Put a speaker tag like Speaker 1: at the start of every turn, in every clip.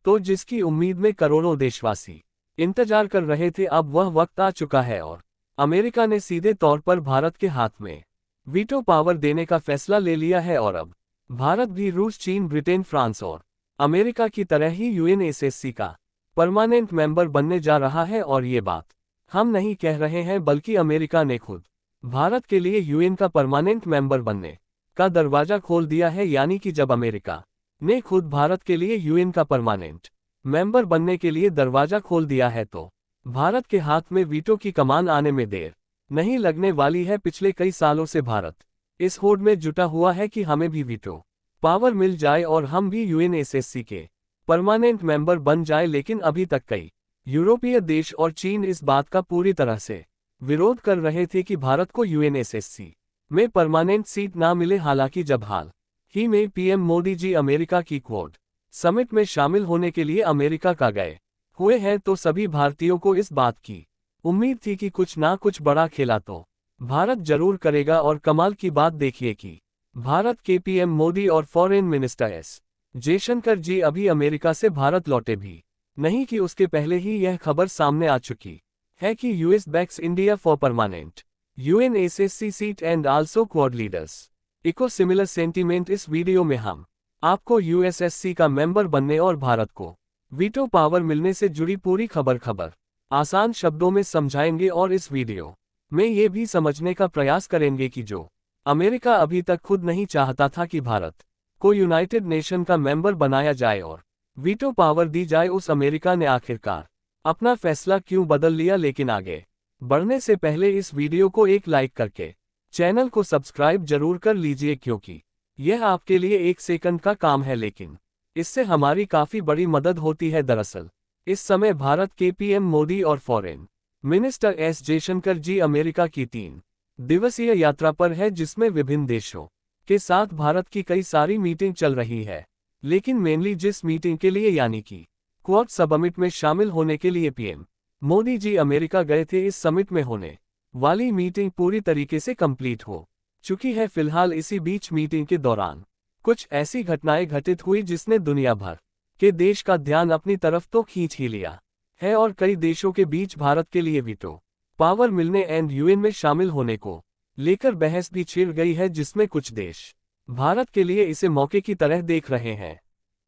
Speaker 1: तो जिसकी उम्मीद में करोड़ों देशवासी इंतजार कर रहे थे, अब वह वक्त आ चुका है और अमेरिका ने सीधे तौर पर भारत के हाथ में वीटो पावर देने का फैसला ले लिया है और अब भारत भी रूस, चीन, ब्रिटेन, फ्रांस और अमेरिका की तरह ही यूएनएसएससी का परमानेंट मेंबर बनने जा रहा है। और ये बात हम नहीं कह रहे हैं, बल्कि अमेरिका ने खुद भारत के लिए यूएन का परमानेंट मेंबर बनने का दरवाजा खोल दिया है। यानी कि जब अमेरिका ने खुद भारत के लिए यूएन का परमानेंट मेंबर बनने के लिए दरवाजा खोल दिया है, तो भारत के हाथ में वीटो की कमान आने में देर नहीं लगने वाली है। पिछले कई सालों से भारत इस होड़ में जुटा हुआ है कि हमें भी वीटो पावर मिल जाए और हम भी यूएनएसएससी के परमानेंट मेंबर बन जाए, लेकिन अभी तक कई यूरोपीय देश और चीन इस बात का पूरी तरह से विरोध कर रहे थे कि भारत को यूएनएसएससी में परमानेंट सीट ना मिले। हालांकि जब हाल ही में पीएम मोदी जी अमेरिका की क्वाड समिट में शामिल होने के लिए अमेरिका का गए हुए हैं, तो सभी भारतीयों को इस बात की उम्मीद थी कि कुछ ना कुछ बड़ा खेला तो भारत जरूर करेगा। और कमाल की बात देखिए कि भारत के पीएम मोदी और फॉरेन मिनिस्टर एस जयशंकर जी अभी अमेरिका से भारत लौटे भी नहीं कि उसके पहले ही यह खबर सामने आ चुकी है कि US backs India for permanent UNSC seat and also Quad leaders echo similar sentiment. इस वीडियो में हम आपको यूएसएससी का मेंबर बनने और भारत को वीटो पावर मिलने से जुड़ी पूरी खबर आसान शब्दों में समझाएंगे और इस वीडियो में ये भी समझने का प्रयास करेंगे कि जो अमेरिका अभी तक खुद नहीं चाहता था कि भारत को यूनाइटेड नेशन का मेंबर बनाया जाए और वीटो पावर दी जाए, उस अमेरिका ने आखिरकार अपना फैसला क्यों बदल लिया। लेकिन आगे बढ़ने से पहले इस वीडियो को एक लाइक करके चैनल को सब्सक्राइब जरूर कर लीजिए, क्योंकि यह आपके लिए 1 सेकंड का काम है, लेकिन इससे हमारी काफी बड़ी मदद होती है। दरअसल इस समय भारत के पीएम मोदी और फॉरेन मिनिस्टर एस जयशंकर जी अमेरिका की 3 दिवसीय यात्रा पर है, जिसमें विभिन्न देशों के साथ भारत की कई सारी मीटिंग चल रही है। लेकिन मेनली जिस मीटिंग के लिए यानी कि क्वाड समिट में शामिल होने के लिए पीएम मोदी जी अमेरिका गए थे, इस समिट में होने वाली मीटिंग पूरी तरीके से कंप्लीट हो चुकी है। फिलहाल इसी बीच मीटिंग के दौरान कुछ ऐसी घटनाएं घटित हुई जिसने दुनिया भर के देश का ध्यान अपनी तरफ तो खींच ही लिया है, और कई देशों के बीच भारत के लिए वीटो पावर मिलने एंड यूएन में शामिल होने को लेकर बहस भी छिड़ गई है, जिसमें कुछ देश भारत के लिए इसे मौके की तरह देख रहे हैं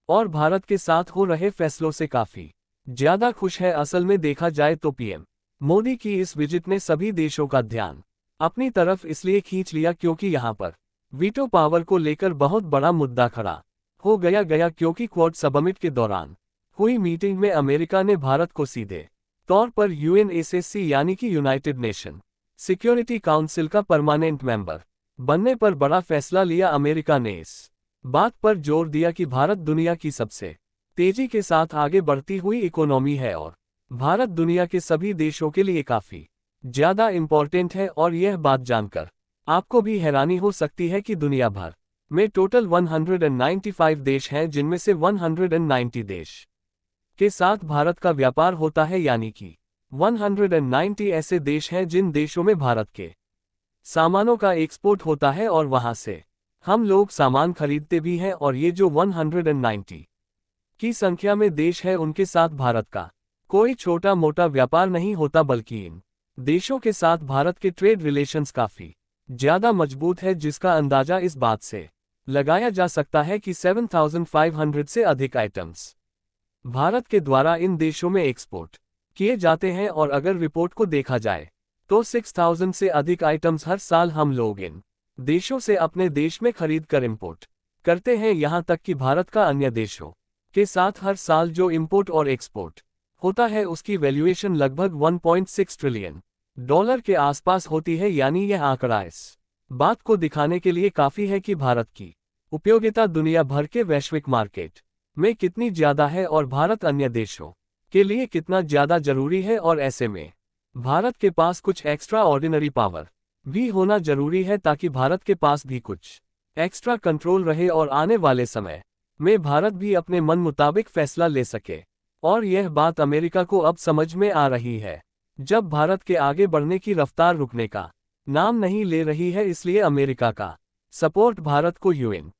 Speaker 1: और भारत के साथ हो रहे फैसलों से काफी ज्यादा खुश है। असल में देखा जाए तो पीएम मोदी की इस विजिट ने सभी देशों का ध्यान अपनी तरफ इसलिए खींच लिया क्योंकि यहां पर वीटो पावर को लेकर बहुत बड़ा मुद्दा खड़ा हो गया क्योंकि क्वाड समिट के दौरान हुई मीटिंग में अमेरिका ने भारत को सीधे तौर पर यूएनएसएससी यानी कि यूनाइटेड नेशन सिक्योरिटी काउंसिल का परमानेंट मेंबर बनने पर बड़ा फैसला लिया। अमेरिका ने इस बात पर जोर दिया कि भारत दुनिया की सबसे तेजी के साथ आगे बढ़ती हुई इकोनॉमी है और भारत दुनिया के सभी देशों के लिए काफी ज्यादा इंपॉर्टेंट है। और यह बात जानकर आपको भी हैरानी हो सकती है कि दुनिया भर में टोटल 195 देश हैं, जिनमें से 190 देश के साथ भारत का व्यापार होता है, यानी कि 190 ऐसे देश हैं जिन देशों में भारत के सामानों का एक्सपोर्ट होता है और वहां से हम लोग सामान खरीदते भी हैं। और ये जो 190 की संख्या में देश है, उनके साथ भारत का कोई छोटा मोटा व्यापार नहीं होता, बल्कि इन देशों के साथ भारत के ट्रेड रिलेशंस काफी ज्यादा मजबूत है, जिसका अंदाजा इस बात से लगाया जा सकता है कि 7,500 से अधिक आइटम्स भारत के द्वारा इन देशों में एक्सपोर्ट किए जाते हैं। और अगर रिपोर्ट को देखा जाए तो 6,000 से अधिक आइटम्स हर साल हम लोग इन देशों से अपने देश में खरीद कर इंपोर्ट करते हैं। यहां तक कि भारत का अन्य देशों के साथ हर साल जो इंपोर्ट और एक्सपोर्ट होता है, उसकी वैल्यूएशन लगभग $1.6 ट्रिलियन के आसपास होती है। यानी यह आंकड़ा इस बात को दिखाने के लिए काफी है कि भारत की उपयोगिता दुनिया भर के वैश्विक मार्केट में कितनी ज्यादा है और भारत अन्य देशों के लिए कितना ज्यादा जरूरी है। और ऐसे में भारत के पास कुछ एक्स्ट्रा ऑर्डिनरी पावर भी होना जरूरी है, ताकि भारत के पास भी कुछ एक्स्ट्रा कंट्रोल रहे और आने वाले समय में भारत भी अपने मन मुताबिक फैसला ले सके। और यह बात अमेरिका को अब समझ में आ रही है, जब भारत के आगे बढ़ने की रफ्तार रुकने का नाम नहीं ले रही है। इसलिए अमेरिका का सपोर्ट भारत को यूएन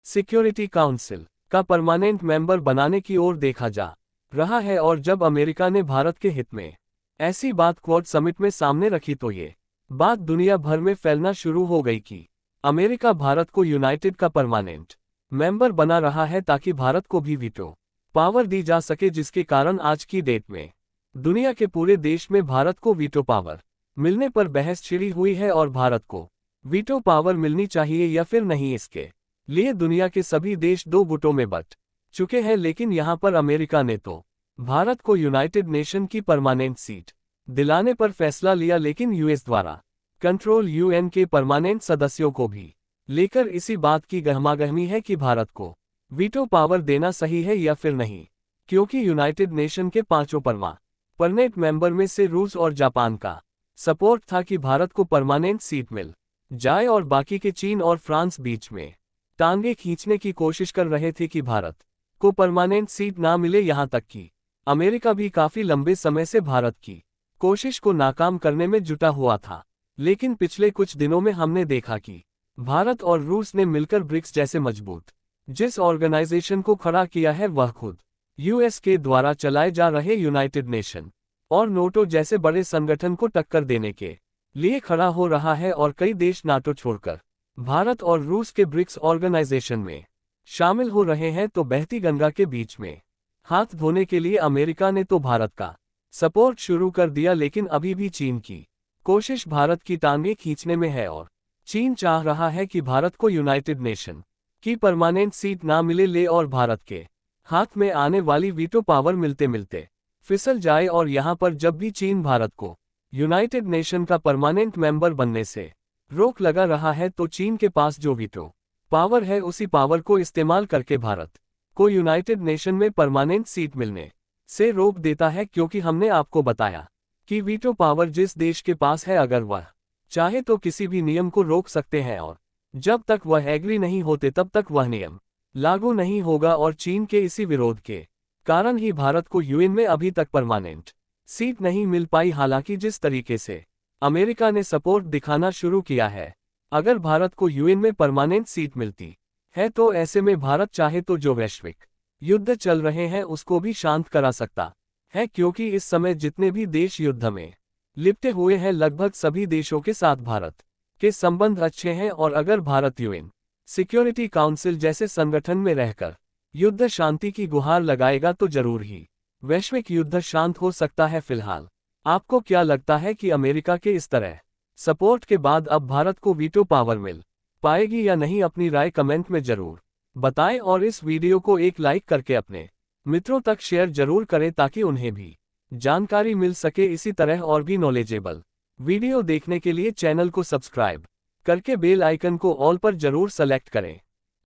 Speaker 1: सिक्योरिटी काउंसिल का परमानेंट मेंबर बनाने की ओर देखा जा रहा है। और जब अमेरिका ने भारत के हित में ऐसी बात क्वाड समिट में सामने रखी तो ये बात दुनिया भर में फैलना शुरू हो गई कि अमेरिका भारत को यूनाइटेड का परमानेंट मेंबर बना रहा है ताकि भारत को भी वीटो पावर दी जा सके, जिसके कारण आज की डेट में दुनिया के पूरे देश में भारत को वीटो पावर मिलने पर बहस छिड़ी हुई है। और भारत को वीटो पावर मिलनी चाहिए या फिर नहीं, इसके लिए दुनिया के सभी देश दो गुटों में बंट चुके हैं। लेकिन यहां पर अमेरिका ने तो भारत को यूनाइटेड नेशन की परमानेंट सीट दिलाने पर फैसला लिया, लेकिन यूएस द्वारा कंट्रोल यूएन के परमानेंट सदस्यों को भी लेकर इसी बात की गहमागहमी है कि भारत को वीटो पावर देना सही है या फिर नहीं, क्योंकि यूनाइटेड नेशन के पांचों परमानेंट मेंबर में से रूस और जापान का सपोर्ट था कि भारत को परमानेंट सीट मिल जाए, और बाकी के चीन और फ्रांस बीच में टांगे खींचने की कोशिश कर रहे थे कि भारत को परमानेंट सीट ना मिले। यहां तक कि अमेरिका भी काफी लंबे समय से भारत की कोशिश को नाकाम करने में जुटा हुआ था। लेकिन पिछले कुछ दिनों में हमने देखा कि भारत और रूस ने मिलकर ब्रिक्स जैसे मजबूत जिस ऑर्गेनाइजेशन को खड़ा किया है वह खुद यूएस के द्वारा चलाए जा रहे यूनाइटेड नेशन और नाटो जैसे बड़े संगठन को टक्कर देने के लिए खड़ा हो रहा है। और कई देश नाटो छोड़कर भारत और रूस के ब्रिक्स ऑर्गेनाइजेशन में शामिल हो रहे हैं। तो बहती गंगा के बीच में हाथ धोने के लिए अमेरिका ने तो भारत का सपोर्ट शुरू कर दिया, लेकिन अभी भी चीन की कोशिश भारत की टांगे खींचने में है। और चीन चाह रहा है कि भारत को यूनाइटेड नेशन की परमानेंट सीट ना मिले और भारत के हाथ में आने वाली वीटो पावर मिलते मिलते फिसल जाए। और यहां पर जब भी चीन भारत को यूनाइटेड नेशन का परमानेंट मेंबर बनने से रोक लगा रहा है, तो चीन के पास जो वीटो पावर है उसी पावर को इस्तेमाल करके भारत को यूनाइटेड नेशन में परमानेंट सीट मिलने से रोक देता है। क्योंकि हमने आपको बताया कि वीटो पावर जिस देश के पास है, अगर वह चाहे तो किसी भी नियम को रोक सकते हैं, और जब तक वह एग्री नहीं होते तब तक वह नियम लागू नहीं होगा। और चीन के इसी विरोध के कारण ही भारत को यूएन में अभी तक परमानेंट सीट नहीं मिल पाई। हालांकि जिस तरीके से अमेरिका ने सपोर्ट दिखाना शुरू किया है, अगर भारत को यूएन में परमानेंट सीट मिलती है तो ऐसे में भारत चाहे तो जो वैश्विक युद्ध चल रहे हैं उसको भी शांत करा सकता है। क्योंकि इस समय जितने भी देश युद्ध में लिपटे हुए हैं, लगभग सभी देशों के साथ भारत के संबंध अच्छे हैं। और अगर भारत यूएन सिक्योरिटी काउंसिल जैसे संगठन में रहकर युद्ध शांति की गुहार लगाएगा तो जरूर ही वैश्विक युद्ध शांत हो सकता है। फिलहाल आपको क्या लगता है कि अमेरिका के इस तरह सपोर्ट के बाद अब भारत को वीटो पावर मिल पाएगी या नहीं? अपनी राय कमेंट में जरूर बताएं और इस वीडियो को एक लाइक करके अपने मित्रों तक शेयर जरूर करें ताकि उन्हें भी जानकारी मिल सके। इसी तरह और भी नॉलेजेबल वीडियो देखने के लिए चैनल को सब्सक्राइब करके बेल आइकन को ऑल पर जरूर सेलेक्ट करें।